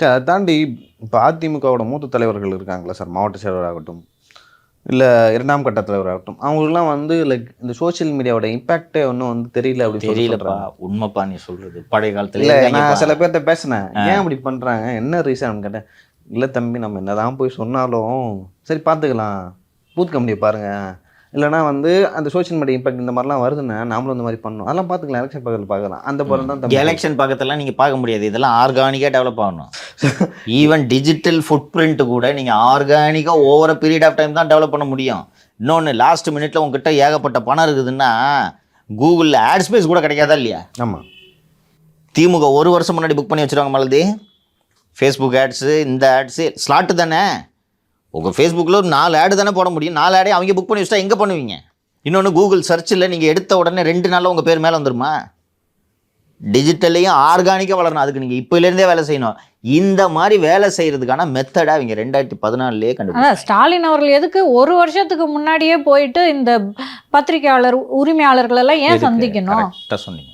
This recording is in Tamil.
சார் அதை தாண்டி இப்போ அதிமுகவோட மூத்த தலைவர்கள் இருக்காங்களா சார், மாவட்ட செயலராகட்டும் இல்லை 2ஆம் கட்ட தலைவராகட்டும், அவங்களுக்குலாம் வந்து லைக் இந்த சோஷியல் மீடியாவோட இம்பேக்டே ஒன்றும் வந்து தெரியல அப்படின்னு தெரியலப்பா. உண்மைப்பா நீ சொல்றது. பழைய காலத்துல இல்லை, நான் சில பேர்த்த பேசினேன், ஏன் அப்படி பண்ணுறாங்க, என்ன ரீசன் கேட்டேன். இல்லை தம்பி, நம்ம என்னதான் போய் சொன்னாலும் சரி பார்த்துக்கலாம், பூத் கம்பெனியை பாருங்கள், இல்லைனா வந்து அந்த சோஷியல் மீடியா இம்பாக்ட் இந்த மாதிரிலாம் வருதுன்னா நாமளும் இந்த மாதிரி பண்ணணும், அதெல்லாம் பார்த்துக்கலாம், எலெக்ஷன் பக்கத்தில் பார்க்கலாம். அந்த படம் தான் எலெக்ஷன் பக்கத்துலாம் நீங்கள் பார்க்க முடியாது. இதெல்லாம் ஆர்கானிக்காக டெவலப் ஆகணும். ஈவன் டிஜிட்டல் ஃபுட் பிரிண்ட் கூட நீங்கள் ஆர்கானிக்காக ஓவர பீரியட் ஆஃப் டைம் தான் டெவலப் பண்ண முடியும். இன்னொன்று, லாஸ்ட் மினிட்ல உங்ககிட்ட ஏகப்பட்ட பணம் இருக்குதுன்னா கூகுளில் ஆட் ஸ்பேஸ் கூட கிடைக்காதா இல்லையா? ஆமாம். திமுக 1 வருஷம் முன்னாடி புக் பண்ணி வச்சுருவாங்க மலதி. ஃபேஸ்புக் ஆட்ஸு, இந்த ஆட்ஸு ஸ்லாட்டு தானே. உங்கள் ஃபேஸ்புக்கில் ஒரு 4 ஆடு தானே போட முடியும். 4 ஆடே அவங்க புக் பண்ணி வச்சுட்டா எங்கே பண்ணுவீங்க? இன்னொன்று, கூகுள் சர்ச்சில் நீங்கள் எடுத்த உடனே 2 நாளில் உங்கள் பேர் மேலே வந்துருமா? டிஜிட்டல்லையும் ஆர்கானிக்காக வளரணும். அதுக்கு நீங்கள் இப்போலேருந்தே வேலை செய்யணும். இந்த மாதிரி வேலை செய்கிறதுக்கான மெத்தடாக அவங்க 2014 கண்டுபிடிச்சாங்க. ஸ்டாலின் அவர்கள் எதுக்கு 1 வருஷத்துக்கு முன்னாடியே போயிட்டு இந்த பத்திரிகையாளர் உரிமையாளர்கள் எல்லாம் ஏன் சந்திக்கணும்? கரெக்டாக சொன்னீங்க.